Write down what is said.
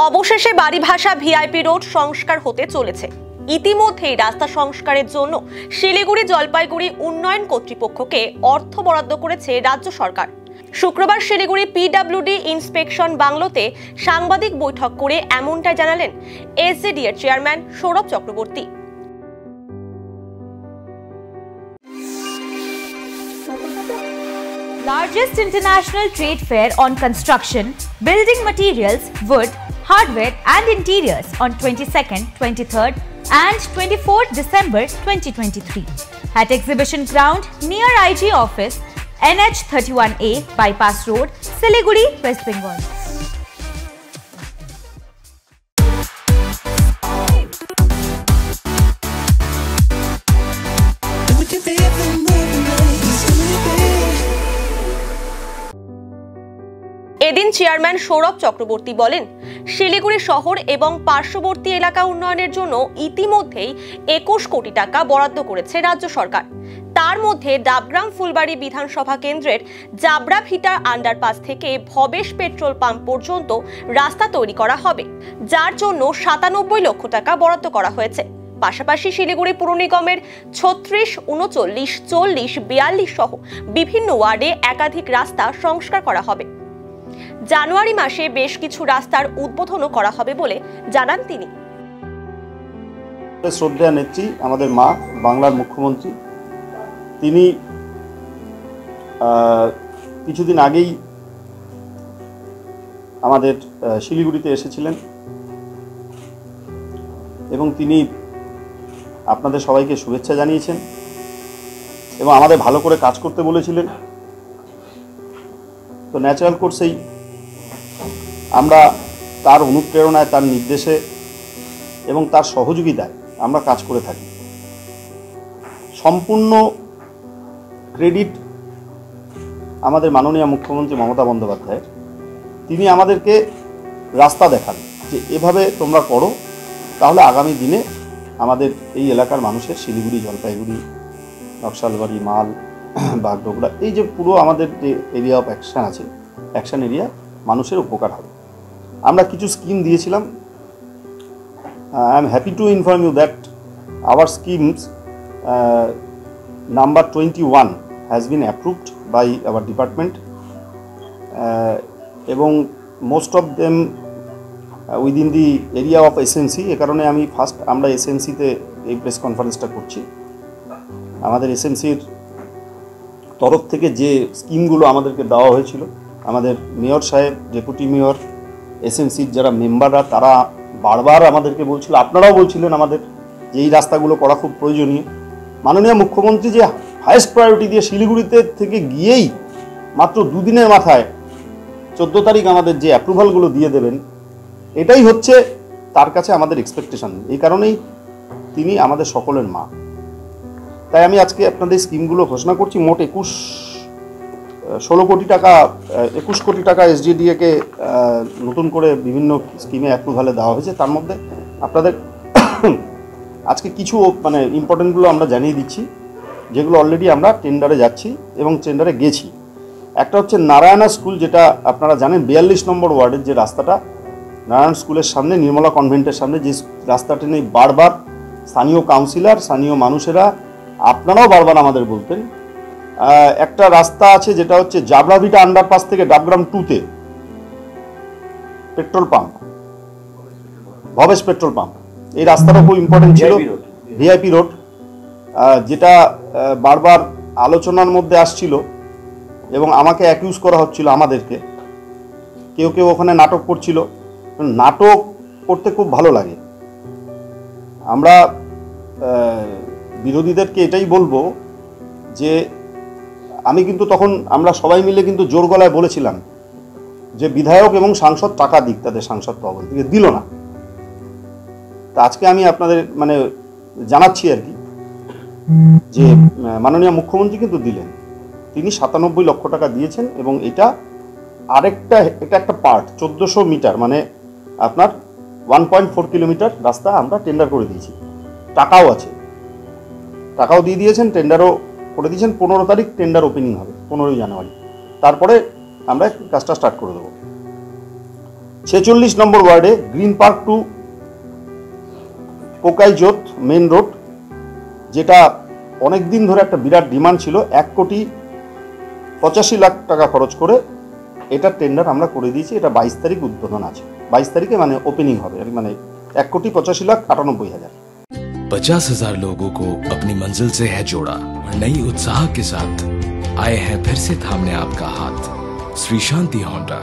অবশেষে বাড়িভাষা VIP road সংস্কার হতে চলেছে। ইতিমধ্যেই রাস্তা সংস্কারের জন্য শিলিগুড়ি জলপাইগুড়ি উন্নয়ন কর্তৃপক্ষকে অর্থ বরাদ্দ করেছে রাজ্য সরকার। শুক্রবার শিলিগুড়ি পিডব্লিউডি ইন্সপেকশন বাংলোতে সাংবাদিক বৈঠক করে এমনটাই জানালেন এসজেডি এর chairman Sourav Chakraborty. Largest international trade fair on construction, building materials, wood, hardware and interiors on 22nd, 23rd and 24th December 2023 at Exhibition Ground near IG Office, NH 31A, Bypass Road, Siliguri, West Bengal. এদিন chairman Sourav Chakraborty বলেন, শিলিগুড়ি শহর এবং পার্শ্ববর্তী এলাকা উন্নয়নের জন্য ইতিমধ্যেই 21 কোটি টাকা বরাদ্দ করেছে রাজ্য সরকার। তার মধ্যে ডাবগ্রাম ফুলবাড়ি বিধানসভা কেন্দ্রের জাবরা ভিটা আন্ডারপাস থেকে ভবেশ পেট্রোল পাম্প পর্যন্ত রাস্তা তৈরি করা হবে, যার জন্য 97 লক্ষ টাকা বরাদ্দ করা হয়েছে। পাশাপাশি শিলিগুড়ি পুর নিগমের 36, 39, 40, 42 সহ বিভিন্ন ওয়ার্ডে একাধিক রাস্তা সংস্কার করা হবে। জানুয়ারি মাসে বেশ কিছু রাস্তার উদ্বোধনও করা হবে বলে জানান তিনি। শ্রদ্ধেয় নেত্রী, আমাদের মা, বাংলার মুখ্যমন্ত্রী, তিনি কিছুদিন আগেই আমাদের শিলিগুড়িতে এসেছিলেন এবং তিনি আপনাদের সবাইকে শুভেচ্ছা জানিয়েছেন এবং আমাদের ভালো করে কাজ করতে বলেছিলেন। তো ন্যাচারাল কোর্সেই আমরা তার অনুপ্রেরণায়, তার নির্দেশে এবং তার সহযোগিতায় আমরা কাজ করে থাকি। সম্পূর্ণ ক্রেডিট আমাদের মাননীয় মুখ্যমন্ত্রী মমতা বন্দ্যোপাধ্যায়ের। তিনি আমাদেরকে রাস্তা দেখান যে এভাবে তোমরা করো, তাহলে আগামী দিনে আমাদের এই এলাকার মানুষের শিলিগুড়ি, জলপাইগুড়ি, নকশালবাড়ি, মাল, বাগডোগরা, এই যে পুরো আমাদের যে এরিয়া অফ অ্যাকশন আছে, অ্যাকশন এরিয়া, মানুষের উপকার হবে। আমরা কিছু স্কিম দিয়েছিলাম। I am happy to inform you that our schemes number 21 has been approved by our department এবং most of them within the area of SNC. এ কারণে আমি ফার্স্ট আমরা এসএনসিতে এই প্রেস কনফারেন্সটা করছি। আমাদের এসএনসির তরফ থেকে যে স্কিমগুলো আমাদেরকে দেওয়া হয়েছিল, আমাদের মেয়র সাহেব, ডেপুটি মেয়র, এসএনসির যারা মেম্বাররা, তারা বারবার আমাদেরকে বলছিল, আপনারাও বলছিলেন আমাদের, যে এই রাস্তাগুলো করা খুব প্রয়োজনীয়। মাননীয় মুখ্যমন্ত্রী যে হাইয়েস্ট প্রায়োরিটি দিয়ে শিলিগুড়িতে থেকে গিয়েই মাত্র 2 দিনের মাথায় 14 তারিখ আমাদের যে অ্যাপ্রুভালগুলো দিয়ে দেবেন, এটাই হচ্ছে তার কাছে আমাদের এক্সপেকটেশন। এই কারণেই তিনি আমাদের সকলের মা। তাই আমি আজকে আপনাদের স্কিমগুলো ঘোষণা করছি। মোট 21 কোটি টাকা এসজেডিএকে নতুন করে বিভিন্ন স্কিমে অ্যাপ্রুভালে দেওয়া হয়েছে। তার মধ্যে আপনাদের আজকে কিছু ইম্পর্টেন্টগুলো আমরা জানিয়ে দিচ্ছি, যেগুলো অলরেডি আমরা টেন্ডারে যাচ্ছি এবং টেন্ডারে গেছি। একটা হচ্ছে নারায়ণা স্কুল, যেটা আপনারা জানেন 42 নম্বর ওয়ার্ডের যে রাস্তাটা, নারায়ণ স্কুলের সামনে, নির্মলা কনভেন্টের সামনে যে রাস্তাটা নিয়ে বারবার স্থানীয় কাউন্সিলর, স্থানীয় মানুষেরা, আপনারাও বারবার আমাদের বলতেন। একটা রাস্তা আছে যেটা হচ্ছে জাবরা ভিটা আন্ডারপাস থেকে ডাবগ্রাম 2-তে petrol pump, Bhabesh petrol pump, এই রাস্তাটা খুব ইম্পর্টেন্ট ছিল। ভিআইপি রোড, যেটা বারবার আলোচনার মধ্যে আসছিল এবং আমাকে অ্যাকিউজ করা হচ্ছিল, আমাদেরকে কেউ কেউ ওখানে নাটক করছিল। নাটক করতে খুব ভালো লাগে। আমরা বিরোধীদেরকে এটাই বলবো যে আমি কিন্তু তখন আমরা সবাই মিলে কিন্তু জোর গলায় বলেছিলাম যে বিধায়ক এবং সাংসদ টাকা দিক, তাদের সাংসদ ভবন থেকে দিল না। তা আজকে আমি আপনাদের জানাচ্ছি আর কি, যে মাননীয় মুখ্যমন্ত্রী কিন্তু দিলেন। তিনি 97 লক্ষ টাকা দিয়েছেন এবং এটা একটা পার্ট 1400 মিটার, মানে আপনার 1.4 কিলোমিটার রাস্তা আমরা টেন্ডার করে দিয়েছি। টাকাও আছে, টাকাও দিয়ে দিয়েছেন, টেন্ডারও করে দিয়েছেন। 15 তারিখ টেন্ডার ওপেনিং হবে, 15ই জানুয়ারি। তারপরে আমরা কাজটা স্টার্ট করে দেবো। 46 নম্বর ওয়ার্ডে green park to Kokaijot main road, যেটা অনেক দিন ধরে একটা বিরাট ডিমান্ড ছিল, 1,85,00,000 টাকা খরচ করে এটা টেন্ডার আমরা করে দিয়েছি। এটা 22 তারিখ উদ্বোধন আছে, 22 তারিখে মানে ওপেনিং হবে, মানে 1,85,98,000। 50,000 लोगों को अपनी मंजिल से है जोड़ा और नई उत्साह के साथ आए हैं फिर से थामने आपका हाथ। श्री शांति होंडा।